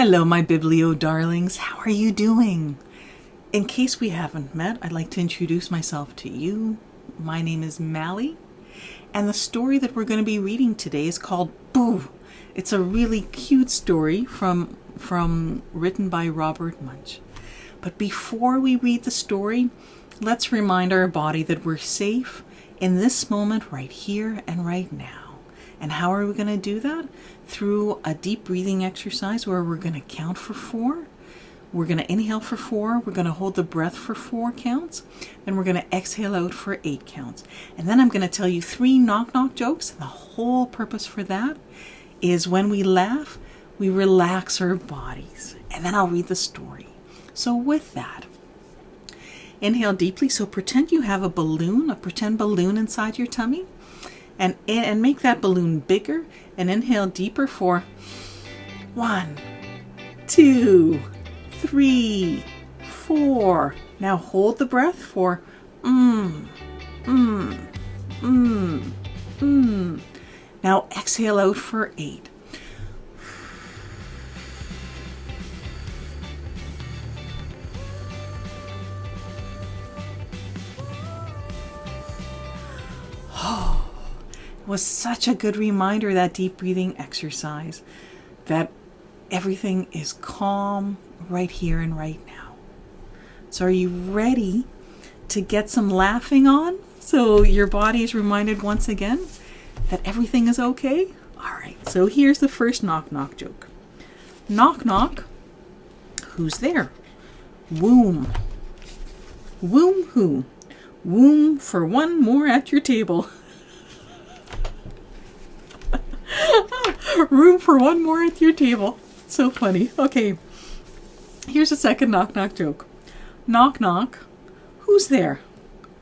Hello, my Biblio darlings. How are you doing? In case we haven't met, I'd like to introduce myself to you. My name is Mally, and the story that we're going to be reading today is called Boo. It's a really cute story from written by Robert Munsch. But before we read the story, let's remind our body that we're safe in this moment right here and right now. And how are we going to do that? Through a deep breathing exercise where we're going to count for 4. We're going to inhale for 4. We're going to hold the breath for 4 counts. Then we're going to exhale out for 8 counts. And then I'm going to tell you 3 knock-knock jokes. And the whole purpose for that is when we laugh, we relax our bodies. And then I'll read the story. So with that, inhale deeply. So pretend you have a pretend balloon inside your tummy. And make that balloon bigger and inhale deeper for 1, 2, 3, 4. Now hold the breath for Now exhale out for 8. Was such a good reminder, that deep breathing exercise, that everything is calm right here and right now. So are you ready to get some laughing on? So your body is reminded once again that everything is okay? All right, so here's the first knock-knock joke. Knock, knock. Who's there? Womb. Womb who? Womb for one more at your table. Room for one more at your table. So funny. Okay. Here's a second knock-knock joke. Knock, knock. Who's there?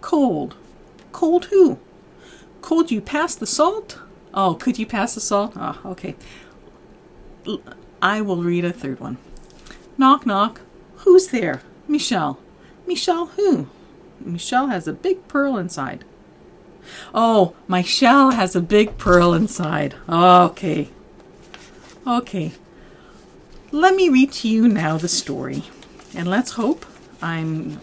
Cold. Cold who? Cold you pass the salt? Oh, could you pass the salt? Oh, okay. I will read a third one. Knock, knock. Who's there? Michelle. Michelle who? Michelle has a big pearl inside. Oh, my shell has a big pearl inside. Okay. Okay. Let me read to you now the story. And let's hope that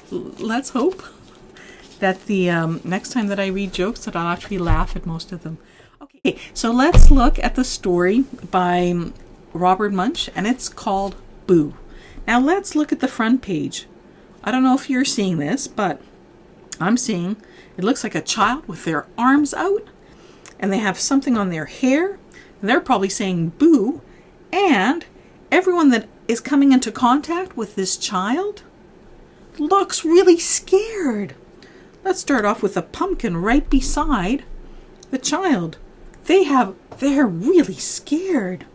the next time that I read jokes that I'll actually laugh at most of them. Okay, so let's look at the story by Robert Munsch, and it's called Boo. Now let's look at the front page. I don't know if you're seeing this, but I'm seeing it looks like a child with their arms out, and they have something on their hair, and they're probably saying boo, and everyone that is coming into contact with this child looks really scared. Let's start off with a pumpkin right beside the child. They're really scared.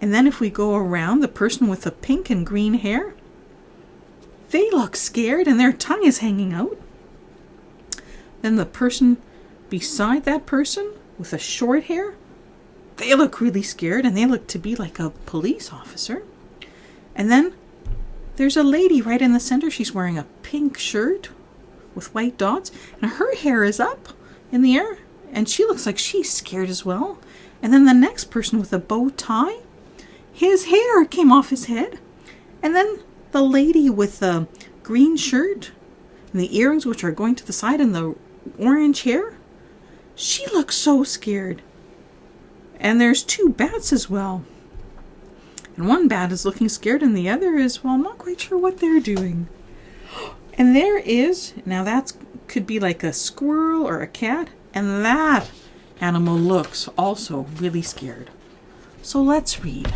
And then if we go around, the person with the pink and green hair, they look scared and their tongue is hanging out. Then the person beside that person with the short hair, they look really scared and they look to be like a police officer. And then there's a lady right in the center. She's wearing a pink shirt with white dots, and her hair is up in the air, and she looks like she's scared as well. And then the next person with a bow tie, his hair came off his head. And then the lady with the green shirt and the earrings, which are going to the side, and the orange hair, she looks so scared. And there's 2 bats as well. And one bat is looking scared, and the other is, well, I'm not quite sure what they're doing. And there is, now that could be like a squirrel or a cat, and that animal looks also really scared. So let's read.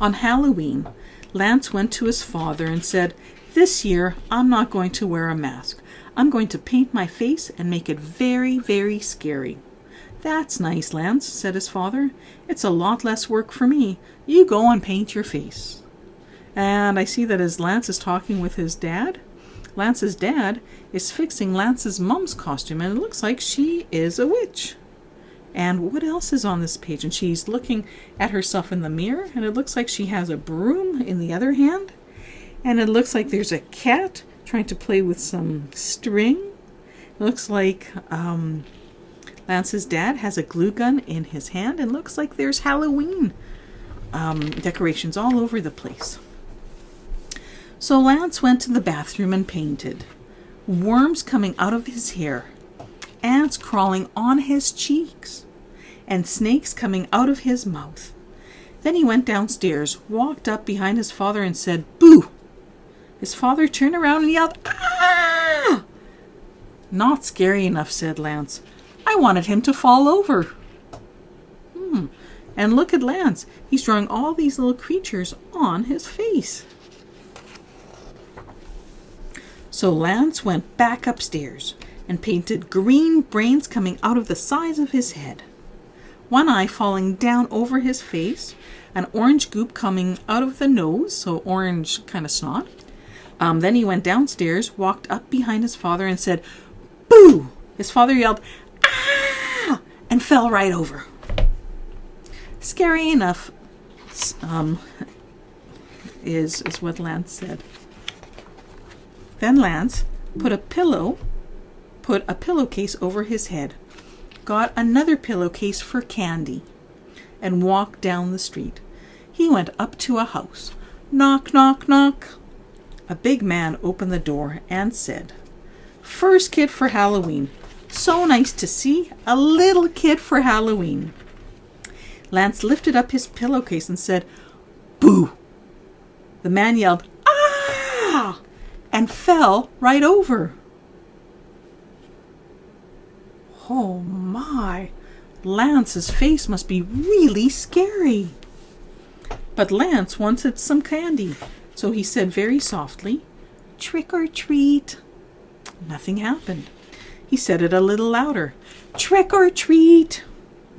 On Halloween, Lance went to his father and said, "This year, I'm not going to wear a mask. I'm going to paint my face and make it very, very scary." "That's nice, Lance," said his father. "It's a lot less work for me. You go and paint your face." And I see that as Lance is talking with his dad, Lance's dad is fixing Lance's mom's costume, and it looks like she is a witch. And what else is on this page? And she's looking at herself in the mirror, and it looks like she has a broom in the other hand. And it looks like there's a cat trying to play with some string. It looks like Lance's dad has a glue gun in his hand, and looks like there's Halloween decorations all over the place. So Lance went to the bathroom and painted. Worms coming out of his hair, ants crawling on his cheeks, and snakes coming out of his mouth. Then he went downstairs, walked up behind his father and said, "Boo!" His father turned around and yelled, "Ah!" "Not scary enough," said Lance. "I wanted him to fall over." And look at Lance. He's drawing all these little creatures on his face. So Lance went back upstairs and painted green brains coming out of the sides of his head, one eye falling down over his face, an orange goop coming out of the nose, so orange kind of snot. Then he went downstairs, walked up behind his father and said, "Boo!" His father yelled, "Ah!" and fell right over. Scary enough, is what Lance said. Then Lance put a pillowcase over his head, got another pillowcase for candy, and walked down the street. He went up to a house. Knock, knock, knock. A big man opened the door and said, "First kid for Halloween. So nice to see a little kid for Halloween." Lance lifted up his pillowcase and said, "Boo!" The man yelled, "Ah!" and fell right over. Oh my, Lance's face must be really scary. But Lance wanted some candy, so he said very softly, "Trick or treat." Nothing happened. He said it a little louder, "Trick or treat."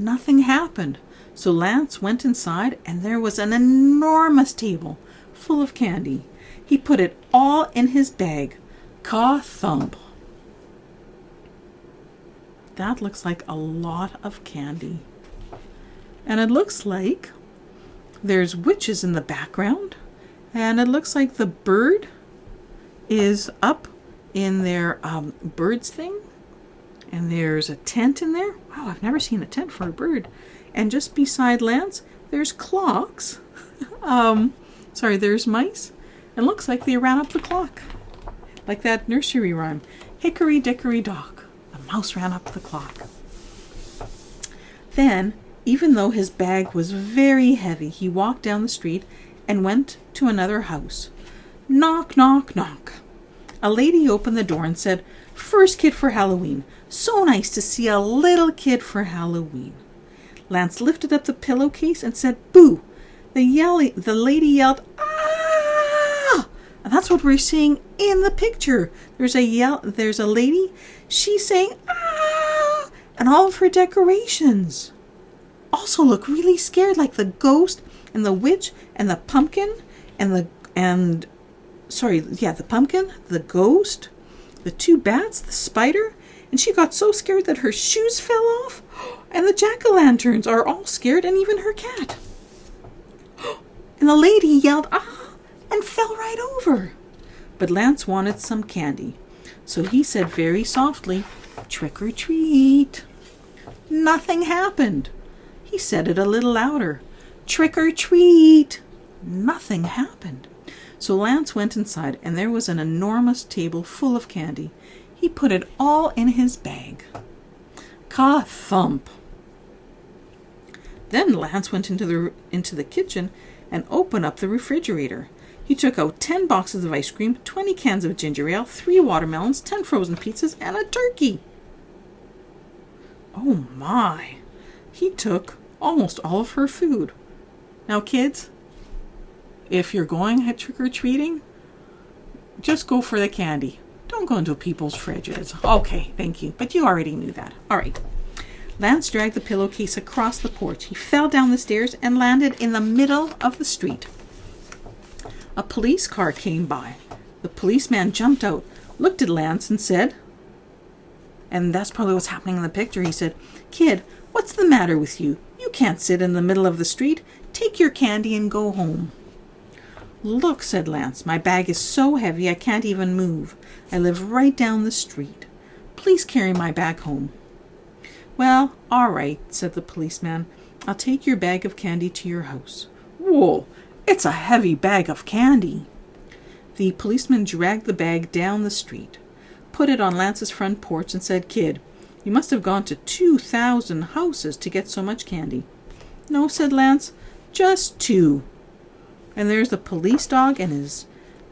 Nothing happened. So Lance went inside and there was an enormous table full of candy. He put it all in his bag. Ka-thump. That looks like a lot of candy. And it looks like there's witches in the background. And it looks like the bird is up in their birds thing. And there's a tent in there. Wow, I've never seen a tent for a bird. And just beside Lance, there's clocks. There's mice. It looks like they ran up the clock. Like that nursery rhyme. Hickory dickory dock. The mouse ran up the clock. Then, even though his bag was very heavy, he walked down the street and went to another house. Knock, knock, knock. A lady opened the door and said, "First kid for Halloween. So nice to see a little kid for Halloween." Lance lifted up the pillowcase and said, "Boo!" The lady yelled, "Ah!" And that's what we're seeing in the picture. There's a lady, she's saying, "Ah!" And all of her decorations also look really scared, like the ghost and the witch and the pumpkin the pumpkin, the ghost, the two bats, the spider. And she got so scared that her shoes fell off. And the jack-o'-lanterns are all scared, and even her cat. And the lady yelled, "Ah!" and fell right over. But Lance wanted some candy. So he said very softly, "Trick or treat." Nothing happened. He said it a little louder, "Trick or treat." Nothing happened. So Lance went inside, and there was an enormous table full of candy. He put it all in his bag. Ka-thump. Then Lance went into the kitchen and opened up the refrigerator. He took out 10 boxes of ice cream, 20 cans of ginger ale, 3 watermelons, 10 frozen pizzas, and a turkey. Oh my! He took almost all of her food. Now kids, if you're going trick-or-treating, just go for the candy. Don't go into people's fridges. Okay, thank you. But you already knew that. All right. Lance dragged the pillowcase across the porch. He fell down the stairs and landed in the middle of the street. A police car came by. The policeman jumped out, looked at Lance and said, and that's probably what's happening in the picture, he said, "Kid, what's the matter with you? You can't sit in the middle of the street. Take your candy and go home." "Look," said Lance, "my bag is so heavy I can't even move. I live right down the street. Please carry my bag home." "Well, all right," said the policeman. "I'll take your bag of candy to your house. Whoa, it's a heavy bag of candy. The policeman dragged the bag down the street, put it on Lance's front porch, and said, "Kid, you must have gone to 2,000 houses to get so much candy." "No," said Lance, "just 2. And there's the police dog and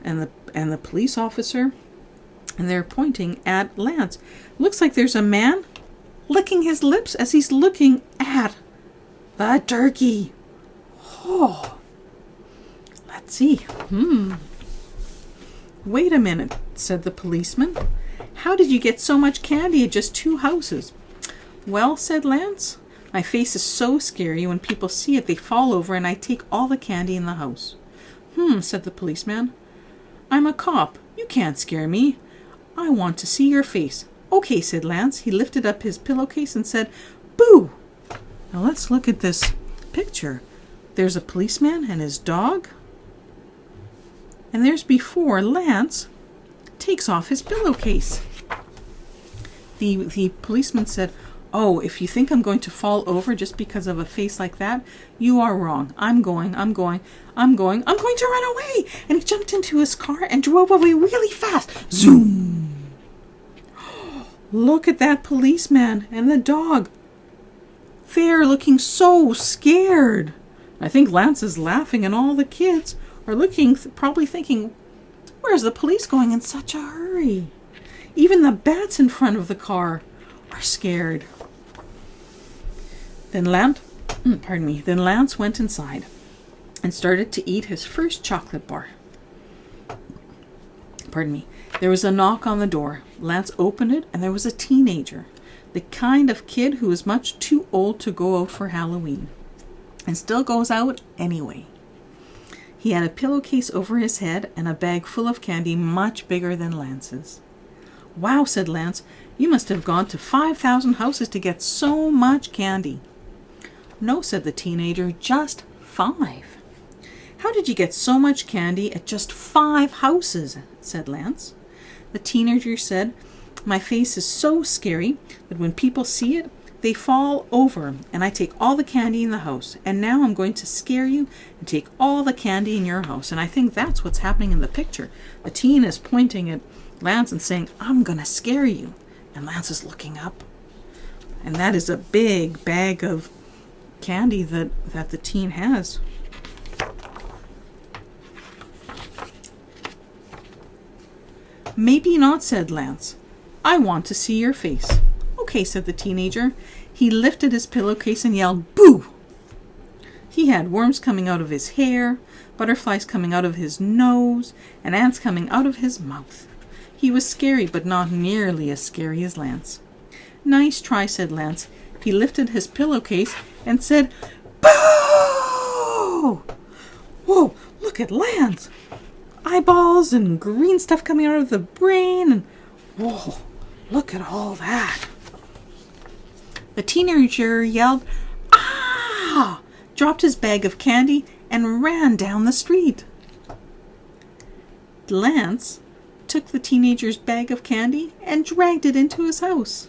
the police officer, and they're pointing at Lance. Looks like there's a man licking his lips as he's looking at the turkey. Oh, let's see. Wait a minute," said the policeman. "How did you get so much candy at just 2 houses?" "Well," said Lance, "my face is so scary when people see it they fall over and I take all the candy in the house." Said the policeman. "I'm a cop. You can't scare me. I want to see your face." "Okay," said Lance. He lifted up his pillowcase and said, "Boo!" Now let's look at this picture. There's a policeman and his dog. And there's before Lance takes off his pillowcase. The policeman said, "Oh, if you think I'm going to fall over just because of a face like that, you are wrong. I'm going to run away." And he jumped into his car and drove away really fast. Zoom! Look at that policeman and the dog. They're looking so scared. I think Lance is laughing and all the kids are looking, probably thinking, "Where's the police going in such a hurry?" Even the bats in front of the car are scared. Then Lance went inside and started to eat his first chocolate bar. There was a knock on the door. Lance opened it and there was a teenager, the kind of kid who is much too old to go out for Halloween and still goes out anyway. He had a pillowcase over his head and a bag full of candy much bigger than Lance's. "Wow," said Lance, "you must have gone to 5,000 houses to get so much candy." "No," said the teenager, "just 5. "How did you get so much candy at just 5 houses?" said Lance. The teenager said, "My face is so scary that when people see it, they fall over, and I take all the candy in the house. And now I'm going to scare you and take all the candy in your house." And I think that's what's happening in the picture. The teen is pointing at Lance and saying, "I'm going to scare you." And Lance is looking up. And that is a big bag of candy that the teen has. "Maybe not," said Lance. "I want to see your face." "Okay," said the teenager. He lifted his pillowcase and yelled, "Boo!" He had worms coming out of his hair, butterflies coming out of his nose, and ants coming out of his mouth. He was scary, but not nearly as scary as Lance. "Nice try," said Lance. He lifted his pillowcase and said, "Boo!" Whoa, look at Lance. Eyeballs and green stuff coming out of the brain. And whoa, look at all that. The teenager yelled, "Ah!" dropped his bag of candy and ran down the street. Lance took the teenager's bag of candy and dragged it into his house.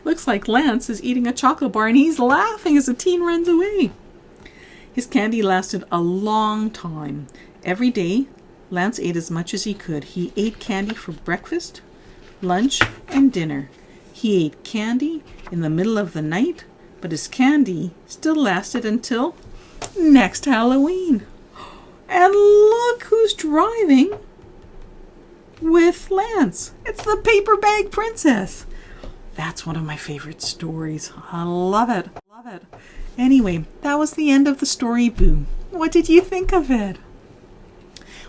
Looks like Lance is eating a chocolate bar and he's laughing as the teen runs away. His candy lasted a long time. Every day, Lance ate as much as he could. He ate candy for breakfast, lunch, and dinner. He ate candy in the middle of the night, but his candy still lasted until next Halloween. And look who's driving with Lance. It's the paper bag princess. That's one of my favorite stories. I love it. Love it. Anyway, that was the end of the story, Boo. What did you think of it?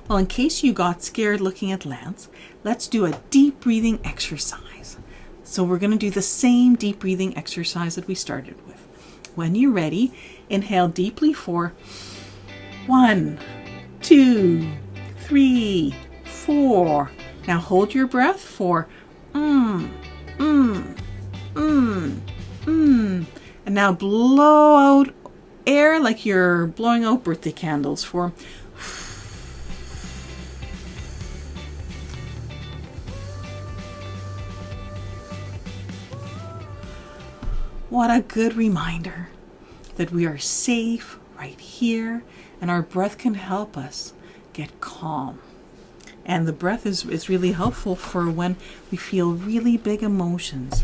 Well, in case you got scared looking at Lance, let's do a deep breathing exercise. So we're going to do the same deep breathing exercise that we started with. When you're ready, inhale deeply for 1, 2, 3, 4. Now hold your breath for And now blow out air like you're blowing out birthday candles for What a good reminder that we are safe right here and our breath can help us get calm. And the breath is really helpful for when we feel really big emotions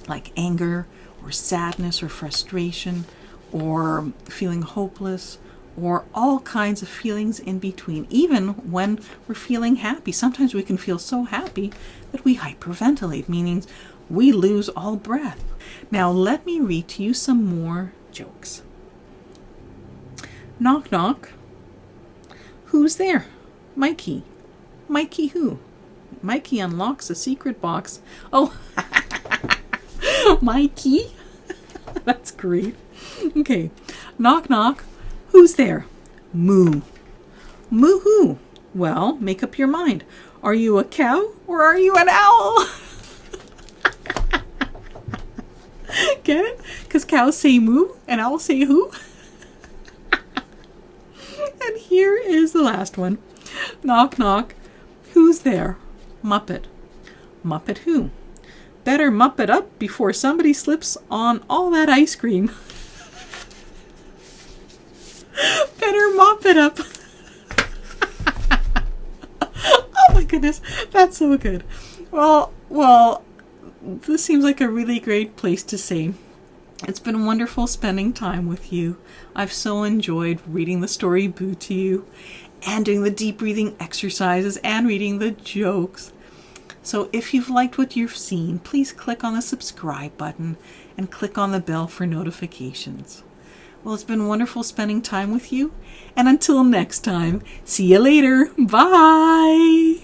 like anger or sadness or frustration or feeling hopeless or all kinds of feelings in between. Even when we're feeling happy, sometimes we can feel so happy that we hyperventilate, meaning we lose all breath. Now let me read to you some more jokes. Knock, knock. Who's there? Mikey. Mikey who? Mikey unlocks a secret box. Oh, Mikey. That's great. Okay. Knock, knock. Who's there? Moo. Moo who? Well, make up your mind. Are you a cow or are you an owl? Get it? Because cows say moo and owls say who? And here is the last one. Knock, knock. Who's there? Muppet. Muppet who? Better mupp it up before somebody slips on all that ice cream. Better mop it up. Oh my goodness, that's so good. Well, this seems like a really great place to say. It's been wonderful spending time with you. I've so enjoyed reading the story Boo to you and doing the deep breathing exercises and reading the jokes. So if you've liked what you've seen, please click on the subscribe button and click on the bell for notifications. Well, it's been wonderful spending time with you. And until next time, see you later. Bye.